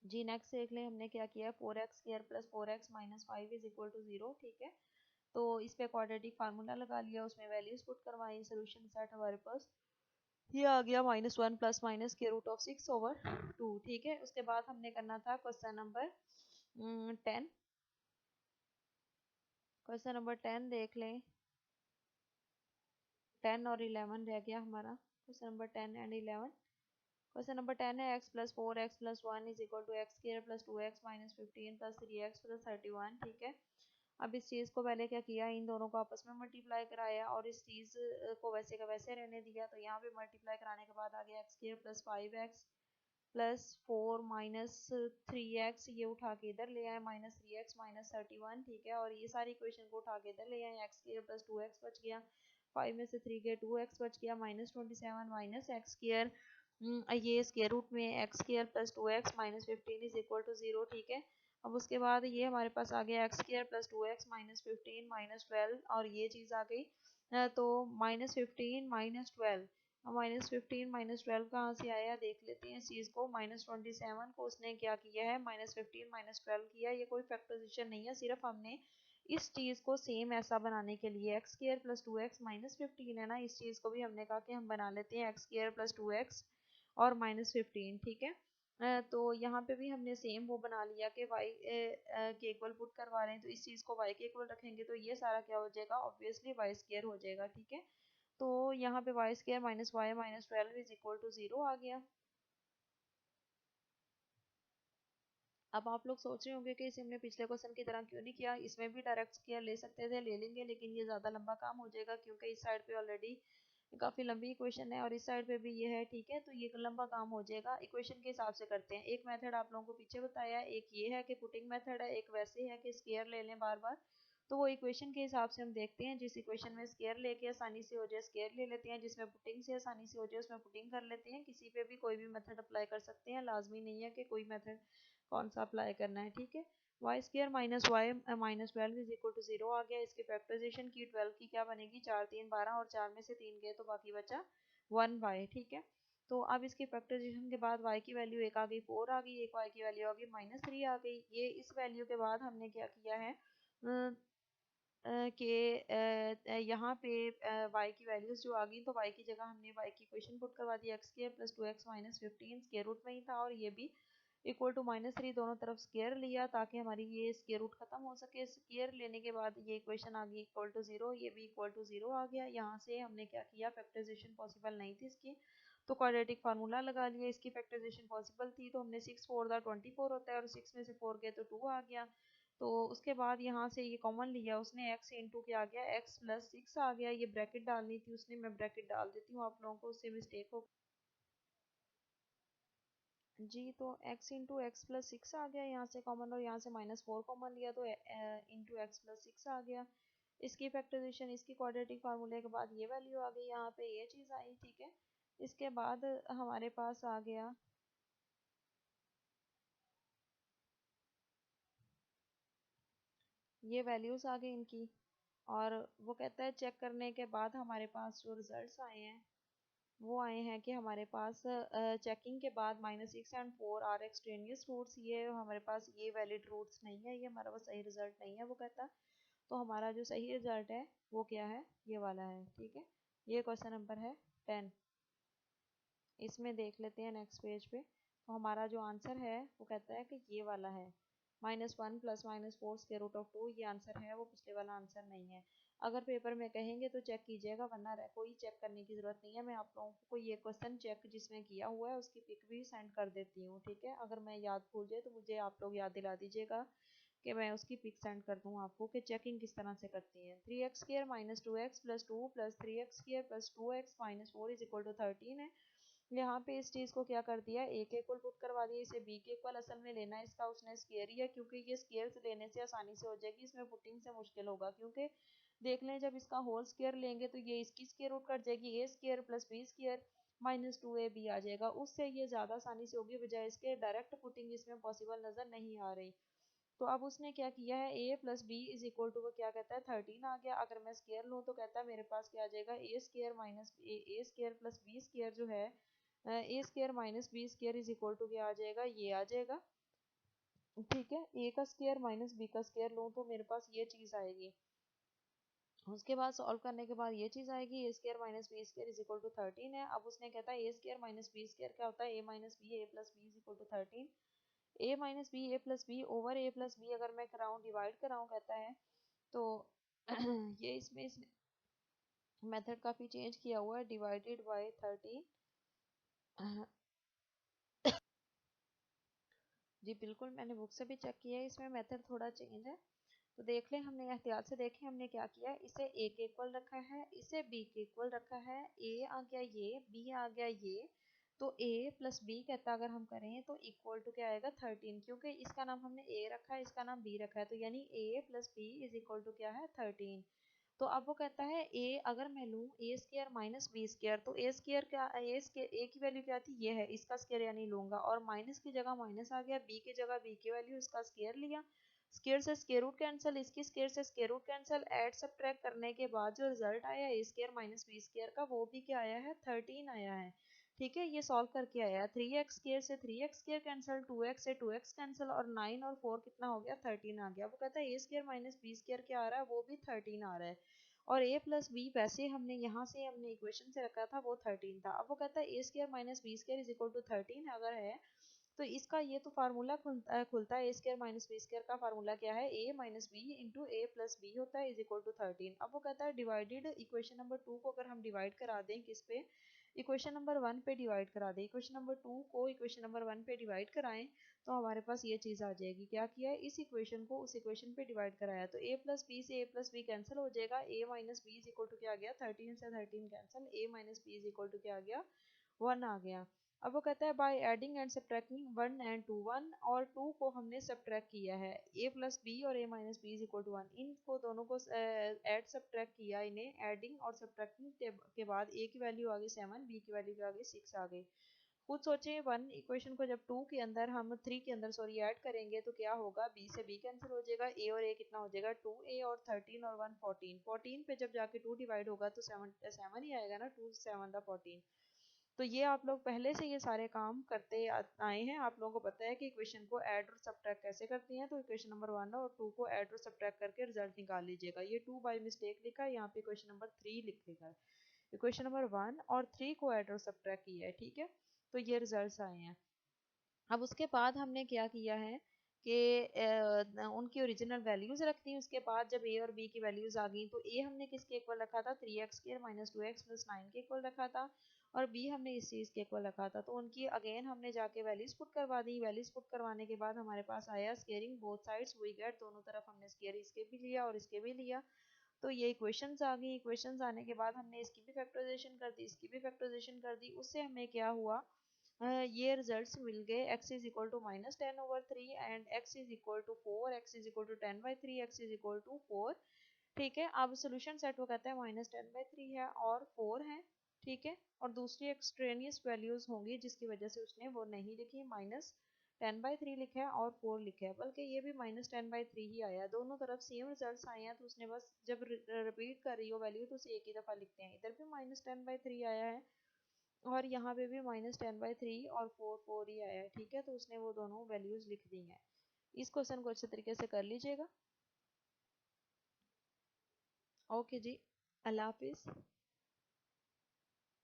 जी next देख लें हमने क्या किया है, 4x² plus 4x minus 5 is equal to 0। ठीक है, तो इस पे क्वाड्रेटिक फार्मूला लगा लिया, उसमें वैल्यूज पुट करवाई, सोल्यूशन सेट हमारे पास ये आ गया -1 प्लस माइनस के रूट ऑफ 6/2। ठीक है, उसके बाद हमने करना था क्वेश्चन नंबर 10। क्वेश्चन नंबर 10 देख लें, 10 और 11 रह गया हमारा। Question number 10 and 11। Question number 10 है x plus 4x plus 1 is equal to x² plus 2x minus 15 plus 3x plus 31। ठीक है, अब इस चीज़ को पहले क्या किया, इन दोनों को आपस में मल्टीप्लाई कराया और इस चीज़ को वैसे का वैसे रहने दिया। तो यहाँ पे मल्टीप्लाई कराने के बाद आ गया x² plus 5x plus 4 minus 3x, ये उठा के इधर ले आए, माइनस 3x माइनस 31। ठीक है, और ये सारी इक्वेशन को उठा के इधर ले आए, x² प्लस 2x बच गया, 5 में से 3 गए 2x बच गया, माइनस 27 माइनस x², ये स्क्वायर रूट में x² plus 2x minus 15 is equal to 0। ठीक है, अब उसके बाद ये हमारे पास आ गया x² plus 2x minus 15 minus 12, और ये चीज़ आ गई तो माइनस 15 माइनस 12। अब -15 -12 कहाँ से आया देख लेते हैं इस चीज़ को। -27 को उसने क्या किया है, -15 -12 किया। ये कोई फैक्टराइजेशन नहीं है, सिर्फ हमने इस चीज़ को सेम ऐसा बनाने के लिए x² प्लस 2x माइनस 15 है ना, इस चीज़ को भी हमने कहा कि हम बना लेते हैं x² प्लस 2x और -15। ठीक है, तो यहाँ पे भी हमने सेम वो बना लिया कि y के इक्वल पुट करवा रहे हैं, तो इस चीज़ को y के इक्वल रखेंगे तो ये सारा क्या हो जाएगा, ऑब्वियसली y² हो जाएगा। ठीक है, तो यहाँ पे y² minus y minus 12 is equal to 0 आ गया। अब आप लोग सोच रहे होंगे कि इसे हमने पिछले क्वेश्चन की तरह क्यों नहीं किया, इसमें भी डायरेक्ट स्क्वायर ले सकते थे, ले लेंगे, लेकिन ये ज़्यादा लंबा काम हो जाएगा क्योंकि इस साइड पे ऑलरेडी काफ़ी लंबी इक्वेशन है और इस साइड पे भी ये है। ठीक है, तो ये लंबा काम हो जाएगा, इक्वेशन के हिसाब से करते हैं। एक मेथड आप लोगों को पीछे बताया, एक ये है कि पुटिंग मेथड है, एक वैसे है कि स्क्वायर ले लें बार बार। तो वो इक्वेशन के हिसाब से हम देखते हैं, जिस इक्वेशन में स्क्वायर लेके आसानी से हो जाए स्क्वायर ले लेते हैं, जिसमें पुटिंग से आसानी से हो जाए उसमें पुटिंग कर लेते हैं। किसी पे भी कोई भी मेथड अप्लाई कर सकते हैं, लाजमी नहीं है कि कोई मेथड कौन सा अप्लाई करना है। ठीक है, y² minus y minus 12 is equal to 0 आ गया। इसकी फैक्टराइजेशन की 12 की क्या बनेगी, 4 3 12 और 4 में से 3 गए तो बाकी बचा 1y। ठीक है, तो अब इसकी फैक्टराइजेशन के बाद y की वैल्यू एक आ गई 4 आ गई, एक y की वैल्यू आ गई -3 आ गई। ये इस वैल्यू के बाद हमने क्या किया है कि यहाँ पे y की वैल्यूज जो आ गई, तो y की जगह हमने y की इक्वेशन पुट करवा दी, x² plus 2x minus 15 square root में ही था, और ये भी इक्वल टू -3 दोनों तरफ स्क्वायर लिया ताकि हमारी ये स्क्वायर रूट खत्म हो सके। स्क्वायर लेने के बाद ये इक्वेशन आ गई इक्वल टू 0, ये भी इक्वल टू 0 आ गया। यहाँ से हमने क्या किया, फैक्टराइजेशन पॉसिबल नहीं थी इसकी, तो क्वाड्रेटिक फार्मूला लगा लिया। इसकी फैक्टराइजेशन पॉसिबल थी तो हमने 6 4 दा 24 होता है, और 6 में से 4 गए तो 2 आ गया। तो उसके बाद यहाँ से ये कॉमन लिया उसने, x इंटू क्या आ गया, x प्लस 6 आ गया। ये ब्रैकेट डालनी थी उसने, मैं ब्रैकेट डाल देती हूँ आप लोगों को, उससे मिस्टेक हो जी। तो x इंटू एक्स प्लस 6 आ गया यहाँ से कॉमन, और यहाँ से -4 कॉमन लिया तो इंटू एक्स प्लस 6 आ गया। इसकी फैक्टराइजेशन, इसकी क्वाड्रेटिक फार्मूले के बाद ये वैल्यू आ गई, यहाँ पे ये चीज़ आई। ठीक है, इसके बाद हमारे पास आ गया ये वैल्यूज आ गई इनकी, और वो कहता है चेक करने के बाद हमारे पास जो रिजल्ट्स आए हैं वो आए हैं कि हमारे पास चेकिंग के बाद -6 एंड 4 आर एक्सट्रेनियस रूट्स, ये हमारे पास ये वैलिड रूट्स नहीं है, ये हमारा वो सही रिजल्ट नहीं है वो कहता। तो हमारा जो सही रिजल्ट है वो क्या है, ये वाला है। ठीक है, ये क्वेश्चन नंबर है 10। इसमें देख लेते हैं नेक्स्ट पेज पे, तो हमारा जो आंसर है वो कहता है कि ये वाला है, -1 प्लस -4 स्क्वायर रूट ऑफ 2, ये आंसर है, वो पिछले वाला आंसर नहीं है। अगर पेपर में कहेंगे तो चेक कीजिएगा, वरना कोई चेक करने की ज़रूरत नहीं है। मैं आप लोगों को ये क्वेश्चन चेक जिसमें किया हुआ है उसकी पिक भी सेंड कर देती हूँ। ठीक है, अगर मैं याद भूल जाए तो मुझे आप लोग याद दिला दीजिएगा कि मैं उसकी पिक सेंड कर दूँ आपको कि चेकिंग किस तरह से करती हैं। 3x² minus 2x plus 2 plus 3x² plus 2x minus 4 is equal to 13 है। यहाँ पे इस चीज़ को क्या कर दिया, ए के इक्वल पुट करवा दिया, इसे बी के इक्वल असल में लेना है इसका उसने स्क्वायर ही है, क्योंकि ये स्क्वायर से लेने से आसानी से हो जाएगी, इसमें पुटिंग से मुश्किल होगा। क्योंकि देख लें जब इसका होल स्क्वायर लेंगे तो ये इसकी स्क्वायर रूट कट जाएगी, a square plus b square minus 2ab आ जाएगा, उससे ये ज़्यादा आसानी से होगी, बजाय इसके डायरेक्ट पुटिंग इसमें पॉसिबल नज़र नहीं आ रही। तो अब उसने क्या किया है, a plus b is equal to वो क्या कहता है 13 आ गया। अगर मैं स्केयर लूँ तो कहता है मेरे पास क्या आ जाएगा, a square minus a square plus b square जो है, a square minus b square is equal to क्या आ जाएगा, ये आ जाएगा। ठीक है, ए का स्क्वायर माइनस बी का स्क्वायर लूँ तो मेरे पास ये चीज़ आएगी। उसके बाद सॉल्व करने के बाद ये चीज़ आएगी, a square minus b square is equal to 13 है। अब उसने कहता है a square minus b square क्या होता है, a minus b, a plus b is equal to 13। A minus b, a plus b over a plus b अगर मैं कराऊँ, डिवाइड कराऊँ कहता है, तो ये इसमें इसने मेथड काफ़ी चेंज किया हुआ है, डिवाइडेड बाय 13। जी बिल्कुल, मैंने बुक से भी चेक किया है, इसमें मेथड थोड़ा चेंज है। तो देख लें, हमने एहतियात से देखें हमने क्या किया, इसे ए के इक्वल रखा है, इसे बी के इक्वल रखा है, ए आ गया ये, बी आ गया ये, तो ए प्लस बी कहता अगर हम करें तो इक्वल टू क्या आएगा 13, क्योंकि इसका नाम हमने ए रखा है, इसका नाम बी रखा है, तो यानी a plus b is equal to क्या है 13। तो अब वो कहता है ए अगर मैं लूँ ए स्क्र माइनस बी स्क्र, तो ए स्क्र क्या, ए की वैल्यू क्या थी, ये है, इसका स्क्र यानी लूंगा, और माइनस की जगह माइनस आ गया, बी की जगह बी की वैल्यू, इसका स्क्र लिया, स्क्र से स्क्र रूट कैंसिल, इसकी स्क्र से square root cancel, add subtract करने के बाद जो रिजल्ट आया a square minus b square का, वो भी क्या आया है 13 आया है। ठीक है, ये सॉल्व करके आया, 3x स्क्र से 3x स्क्र कैंसिल, 2x से 2x कैंसिल, और 9 और 4 कितना हो गया 13 आ गया। वो कहता है a square minus b square क्या आ रहा है, वो भी 13 आ रहा है, और a प्लस बी वैसे हमने यहाँ से हमने इक्वेशन से रखा था वो 13 था। अब वो कहता है a square minus b square is equal to 13 अगर है, तो इसका ये तो फार्मूला खुलता है, a square minus b square का फार्मूला क्या है, a minus B into A plus B होता है इज इक्वल टू 13। अब वो कहता है डिवाइडेड इक्वेशन नंबर 2 को अगर हम डिवाइड करा दें किस पे, इक्वेशन नंबर 1 पे डिवाइड करा दें, इक्वेशन नंबर 2 को इक्वेशन नंबर 1 पे डिवाइड कराएं, तो हमारे पास ये चीज़ आ जाएगी, क्या किया है, इस इक्वेशन को उस इक्वेशन पे डिवाइड कराया, तो a प्लस बी से a प्लस बी कैंसिल हो जाएगा, a minus b is equal to क्या आ गया 13 से 13 cancel, a minus b is equal to क्या आ गया 1 आ गया। अब वो कहता है by adding and subtracting 1 and 2, 1 और 2 को हमने सब्ट्रैक्ट किया है, a प्लस बी और a minus b is equal to 1, इनको दोनों को ऐड सब्ट्रैक्ट किया, इन्हें एडिंग और सब्ट्रैक्टिंग के बाद a की वैल्यू आ गई 7, b की वैल्यू आ गई 6 आ गई। खुद सोचें, 1 इक्वेशन को जब 2 के अंदर हम 3 के अंदर सॉरी ऐड करेंगे तो क्या होगा, b से b कैंसिल हो जाएगा, a और a कितना हो जाएगा 2a, और 13 और 1 14, 14 पे जब जाके 2 डिवाइड होगा तो 7 7 ही आएगा ना, 2 7 दा 14। तो ये आप लोग पहले से ये सारे काम करते आए हैं, आप लोगों को पता है कि इक्वेशन को ऐड और सब्ट्रैक्ट कैसे करती हैं, तो इक्वेशन नंबर 1 और 2 को ऐड और सब्ट्रैक्ट करके रिजल्ट निकाल लीजिएगा। ये 2 बाय मिस्टेक लिखा है, यहाँ पे इक्वेशन नंबर 3 लिखेगा, इक्वेशन नंबर 1 और 3 को ऐड और सब्ट्रैक्ट किया है। ठीक है, तो ये रिजल्ट्स आए हैं। अब उसके बाद हमने क्या किया है कि उनकी ओरिजिनल वैल्यूज रख दी, उसके बाद जब a और b की वैल्यूज आ गई, तो a हमने किसके इक्वल रखा था 3x square minus 2x plus 9 के इक्वल रखा था, और b हमने इस चीज़ के इक्वल रखा था, तो उनकी अगेन हमने जाके वैल्यूज पुट करवा दी, वैल्यूज पुट करवाने के बाद हमारे पास आया squaring both sides we get, दोनों तरफ हमने स्केयर इसके भी लिया और इसके भी लिया, तो ये इक्वेशंस आ गई। इक्वेशंस आने के बाद हमने इसकी भी फैक्टराइजेशन कर दी, इसकी भी फैक्टराइजेशन कर दी, उससे हमें क्या हुआ, ये रिजल्ट्स मिल गए, x is equal to minus 10/3 and x is equal to 4, x is equal to 10/3, x is equal to 4। ठीक है, अब सोल्यूशन सेट वो कहता है माइनस 10/3 है और 4 है। ठीक है, और दूसरी एक्सट्रेनियस वैल्यूज होंगी जिसकी वजह से उसने वो नहीं लिखी, माइनस 10/3 लिखा है और 4 लिखा है, बल्कि ये भी माइनस 10/3 ही आया, दोनों तरफ सेम रिजल्ट्स आए हैं, तो उसने बस जब रिपीट कर रही हो वैल्यू तो उसे एक ही दफ़ा लिखते हैं, इधर भी माइनस 10/3 आया है और यहाँ पे भी माइनस 10/3 और 4 4 ही आया है। ठीक है, तो उसने वो दोनों वैल्यूज लिख दी हैं। इस क्वेश्चन को अच्छे तरीके से कर लीजिएगा। ओके जी, अल्लाह हाफिज़।